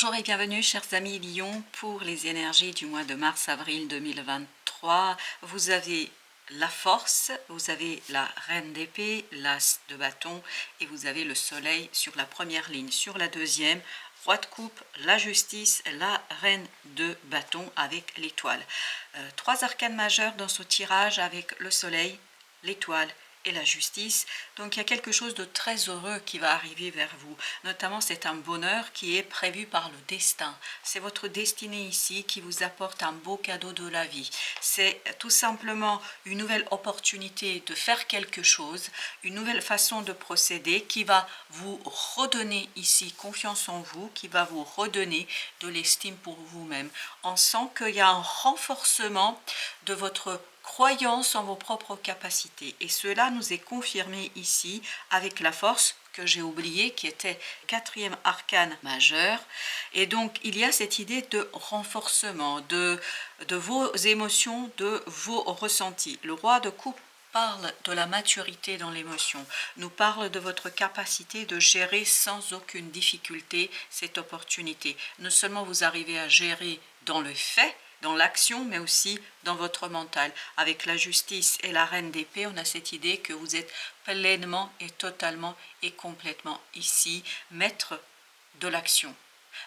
Bonjour et bienvenue chers amis Lion pour les énergies du mois de mars-avril 2023. Vous avez la force, vous avez la reine d'épée, l'as de bâton et vous avez le soleil sur la première ligne. Sur la deuxième, roi de coupe, la justice, la reine de bâton avec l'étoile. Trois arcanes majeurs dans ce tirage avec le soleil, l'étoile et la justice. Donc il y a quelque chose de très heureux qui va arriver vers vous. Notamment c'est un bonheur qui est prévu par le destin. C'est votre destinée ici qui vous apporte un beau cadeau de la vie. C'est tout simplement une nouvelle opportunité de faire quelque chose, une nouvelle façon de procéder qui va vous redonner ici confiance en vous, qui va vous redonner de l'estime pour vous-même. On sent qu'il y a un renforcement de votre croyance en vos propres capacités. Et cela nous est confirmé ici avec la force que j'ai oublié, qui était quatrième arcane majeur. Et donc, il y a cette idée de renforcement de vos émotions, de vos ressentis. Le roi de coupe parle de la maturité dans l'émotion, nous parle de votre capacité de gérer sans aucune difficulté cette opportunité. Non seulement vous arrivez à gérer dans le fait, dans l'action, mais aussi dans votre mental. Avec la justice et la reine d'épée, on a cette idée que vous êtes pleinement et totalement et complètement ici, maître de l'action,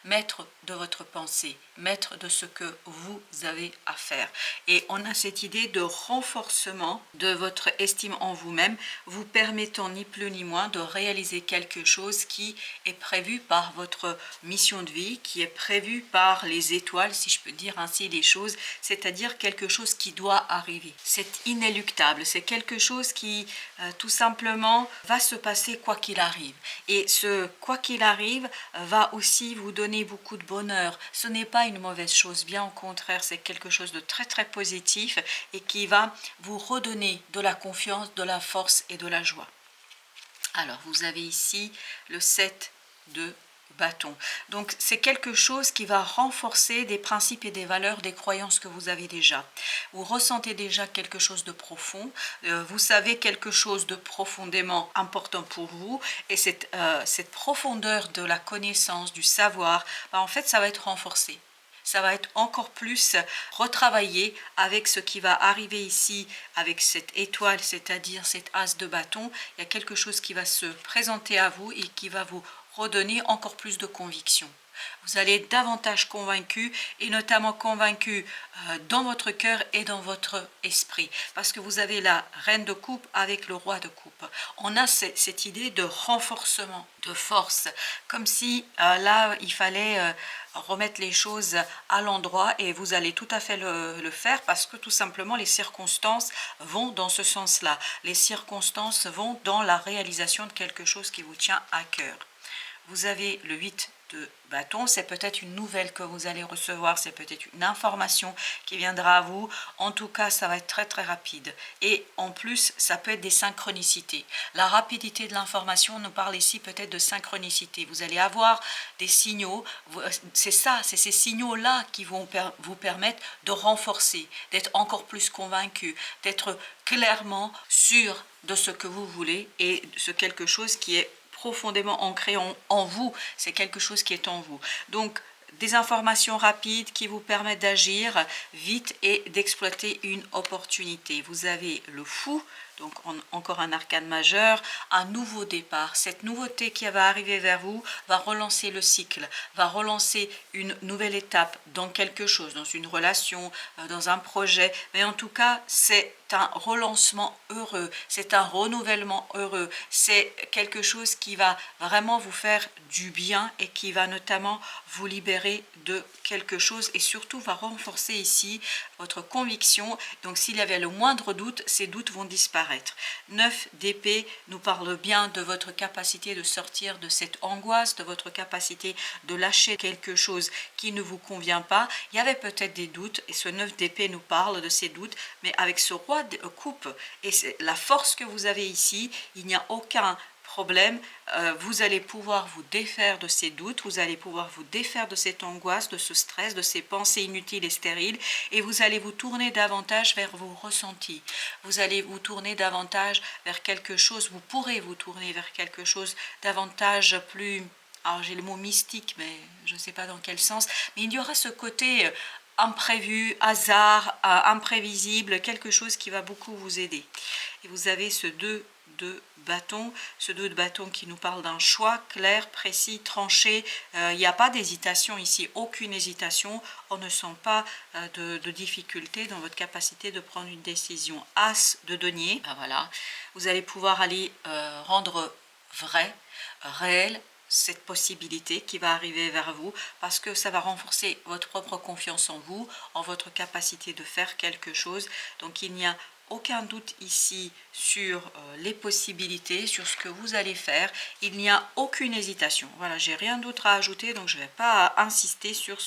maître de votre pensée, maître de ce que vous avez à faire. Et on a cette idée de renforcement de votre estime en vous-même, vous permettant ni plus ni moins de réaliser quelque chose qui est prévu par votre mission de vie, qui est prévu par les étoiles, si je peux dire ainsi les choses, c'est-à-dire quelque chose qui doit arriver. C'est inéluctable, c'est quelque chose qui tout simplement va se passer quoi qu'il arrive. Et ce quoi qu'il arrive va aussi vous donner beaucoup de bonheur. Ce n'est pas une mauvaise chose, bien au contraire, c'est quelque chose de très très positif et qui va vous redonner de la confiance, de la force et de la joie. Alors, vous avez ici le 7 de bâton. Donc, c'est quelque chose qui va renforcer des principes et des valeurs, des croyances que vous avez déjà. Vous ressentez déjà quelque chose de profond, vous savez quelque chose de profondément important pour vous, et cette profondeur de la connaissance, du savoir, en fait, ça va être renforcé. Ça va être encore plus retravaillé avec ce qui va arriver ici, avec cette étoile, c'est-à-dire cet as de bâton. Il y a quelque chose qui va se présenter à vous et qui va vous redonner encore plus de conviction. Vous allez être davantage convaincu, et notamment convaincu dans votre cœur et dans votre esprit, parce que vous avez la reine de coupe avec le roi de coupe. On a cette idée de renforcement, de force, comme si là il fallait remettre les choses à l'endroit, et vous allez tout à fait le faire, parce que tout simplement les circonstances vont dans ce sens-là. Les circonstances vont dans la réalisation de quelque chose qui vous tient à cœur. Vous avez le 8 de bâton, c'est peut-être une nouvelle que vous allez recevoir, c'est peut-être une information qui viendra à vous. En tout cas, ça va être très très rapide. Et en plus, ça peut être des synchronicités. La rapidité de l'information nous parle ici peut-être de synchronicité. Vous allez avoir des signaux, c'est ça, c'est ces signaux-là qui vont vous permettre de renforcer, d'être encore plus convaincu, d'être clairement sûr de ce que vous voulez, et de quelque chose qui est profondément ancré en vous, c'est quelque chose qui est en vous. Donc, des informations rapides qui vous permettent d'agir vite et d'exploiter une opportunité. Vous avez le fou, donc encore un arcane majeur, un nouveau départ. Cette nouveauté qui va arriver vers vous va relancer le cycle, va relancer une nouvelle étape dans quelque chose, dans une relation, dans un projet. Mais en tout cas, c'est un relancement heureux, c'est un renouvellement heureux, c'est quelque chose qui va vraiment vous faire du bien et qui va notamment vous libérer de quelque chose, et surtout va renforcer ici votre conviction. Donc s'il y avait le moindre doute, ces doutes vont disparaître. 9 d'épée nous parle bien de votre capacité de sortir de cette angoisse, de votre capacité de lâcher quelque chose qui ne vous convient pas. Il y avait peut-être des doutes, et ce 9 d'épée nous parle de ces doutes, mais avec ce roi de coupe et la force que vous avez ici, il n'y a aucun problème. Vous allez pouvoir vous défaire de ces doutes, vous allez pouvoir vous défaire de cette angoisse, de ce stress, de ces pensées inutiles et stériles, et vous allez vous tourner davantage vers vos ressentis. Vous allez vous tourner davantage vers quelque chose, vous pourrez vous tourner vers quelque chose davantage plus alors j'ai le mot mystique, mais je ne sais pas dans quel sens, mais il y aura ce côté imprévu, hasard, imprévisible, quelque chose qui va beaucoup vous aider. Et vous avez ce 2 de bâton, ce 2 de bâton qui nous parle d'un choix clair, précis, tranché. Il n'y a pas d'hésitation ici, aucune hésitation. On ne sent pas de difficulté dans votre capacité de prendre une décision. As de denier, ben voilà, vous allez pouvoir aller rendre vrai, réel, cette possibilité qui va arriver vers vous parce que ça va renforcer votre propre confiance en vous, en votre capacité de faire quelque chose. Donc il n'y a aucun doute ici sur les possibilités, sur ce que vous allez faire. Il n'y a aucune hésitation. Voilà, j'ai rien d'autre à ajouter, donc je ne vais pas insister sur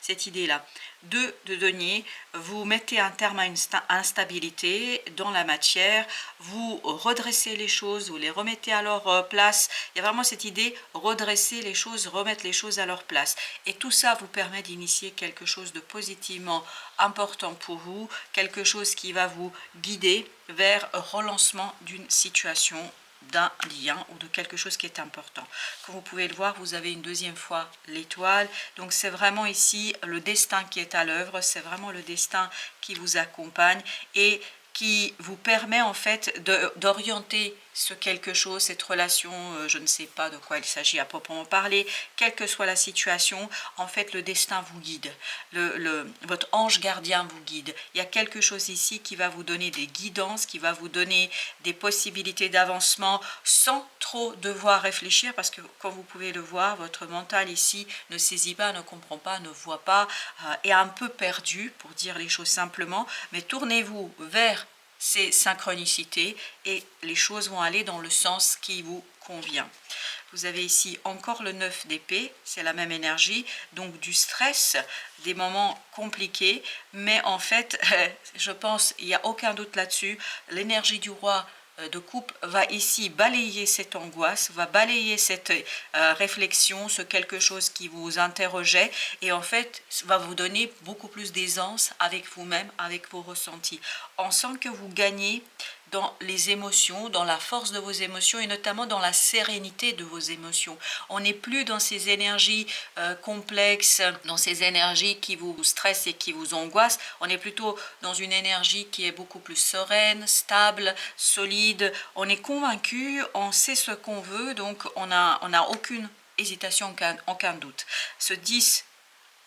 cette idée-là. 2 de denier, vous mettez un terme à une instabilité dans la matière, vous redressez les choses, vous les remettez à leur place. Il y a vraiment cette idée, redresser les choses, remettre les choses à leur place. Et tout ça vous permet d'initier quelque chose de positivement important pour vous, quelque chose qui va vous guider vers relancement d'une situation, d'un lien ou de quelque chose qui est important. Comme vous pouvez le voir, vous avez une deuxième fois l'étoile. Donc c'est vraiment ici le destin qui est à l'œuvre, c'est vraiment le destin qui vous accompagne et qui vous permet en fait d'orienter ce quelque chose, cette relation, je ne sais pas de quoi il s'agit à proprement parler, quelle que soit la situation, en fait le destin vous guide, votre ange gardien vous guide. Il y a quelque chose ici qui va vous donner des guidances, qui va vous donner des possibilités d'avancement sans trop devoir réfléchir parce que comme vous pouvez le voir, votre mental ici ne saisit pas, ne comprend pas, ne voit pas, est un peu perdu pour dire les choses simplement, mais tournez-vous vers ces synchronicités et les choses vont aller dans le sens qui vous convient. Vous avez ici encore le 9 d'épée, c'est la même énergie, donc du stress, des moments compliqués, mais en fait, je pense, il n'y a aucun doute là-dessus, l'énergie du roi de coupe va ici balayer cette angoisse, va balayer cette réflexion, ce quelque chose qui vous interrogeait et en fait va vous donner beaucoup plus d'aisance avec vous-même, avec vos ressentis. On sent que vous gagnez dans les émotions, dans la force de vos émotions et notamment dans la sérénité de vos émotions. On n'est plus dans ces énergies complexes, dans ces énergies qui vous stressent et qui vous angoissent. On est plutôt dans une énergie qui est beaucoup plus sereine, stable, solide. On est convaincu, on sait ce qu'on veut, donc on n'a aucune hésitation, aucun doute. Ce 10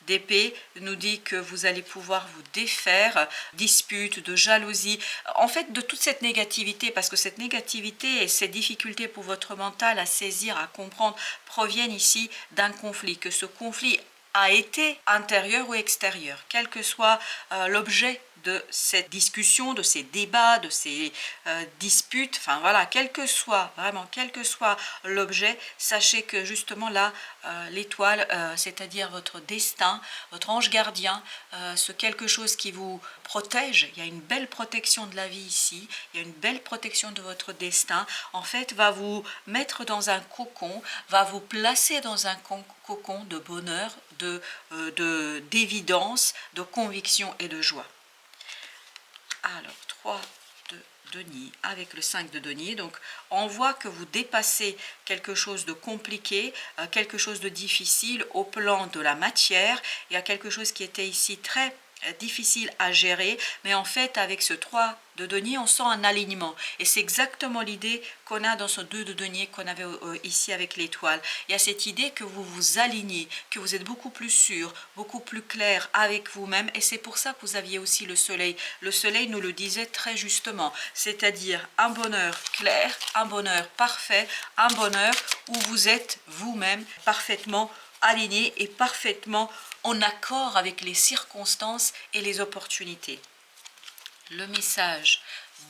d'épée nous dit que vous allez pouvoir vous défaire disputes, de jalousie, en fait de toute cette négativité, parce que cette négativité et ces difficultés pour votre mental à saisir, à comprendre, proviennent ici d'un conflit, que ce conflit a été intérieur ou extérieur, quel que soit l'objet de cette discussion, de ces débats, de ces disputes, enfin voilà, quel que soit, vraiment, quel que soit l'objet, sachez que justement là, l'étoile, c'est-à-dire votre destin, votre ange gardien, ce quelque chose qui vous protège, il y a une belle protection de la vie ici, il y a une belle protection de votre destin, en fait, va vous mettre dans un cocon, va vous placer dans un cocon de bonheur, d'évidence, de conviction et de joie. Alors, 3 de denier avec le 5 de denier. Donc, on voit que vous dépassez quelque chose de compliqué, quelque chose de difficile au plan de la matière. Il y a quelque chose qui était ici très difficile à gérer, mais en fait, avec ce 3 de denier, on sent un alignement. Et c'est exactement l'idée qu'on a dans ce 2 de denier qu'on avait ici avec l'étoile. Il y a cette idée que vous vous alignez, que vous êtes beaucoup plus sûr, beaucoup plus clair avec vous-même. Et c'est pour ça que vous aviez aussi le soleil. Le soleil nous le disait très justement, c'est-à-dire un bonheur clair, un bonheur parfait, un bonheur où vous êtes vous-même parfaitement aligné et parfaitement en accord avec les circonstances et les opportunités. Le message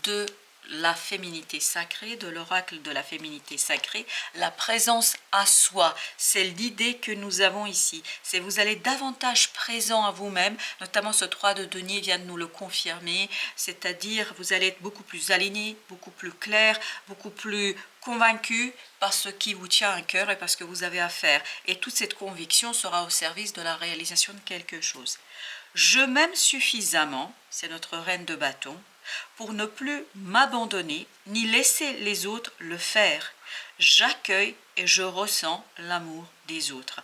de la féminité sacrée, de l'oracle de la féminité sacrée, la présence à soi, c'est l'idée que nous avons ici. C'est vous allez davantage présent à vous-même, notamment ce 3 de denier vient de nous le confirmer, c'est-à-dire vous allez être beaucoup plus aligné, beaucoup plus clair, beaucoup plus convaincu par ce qui vous tient à cœur et par ce que vous avez à faire. Et toute cette conviction sera au service de la réalisation de quelque chose. Je m'aime suffisamment, c'est notre reine de bâton, pour ne plus m'abandonner ni laisser les autres le faire. J'accueille et je ressens l'amour des autres.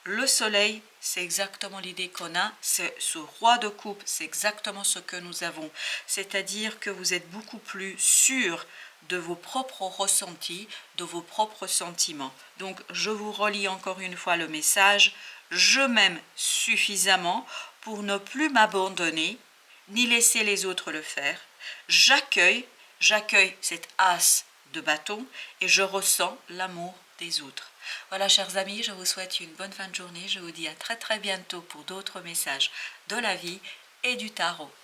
Le soleil, c'est exactement l'idée qu'on a, c'est ce roi de coupe, c'est exactement ce que nous avons. C'est-à-dire que vous êtes beaucoup plus sûr de vos propres ressentis, de vos propres sentiments. Donc, je vous relis encore une fois le message. Je m'aime suffisamment pour ne plus m'abandonner, ni laisser les autres le faire. J'accueille cet as de bâton et je ressens l'amour des autres. Voilà, chers amis, je vous souhaite une bonne fin de journée. Je vous dis à très bientôt pour d'autres messages de la vie et du tarot.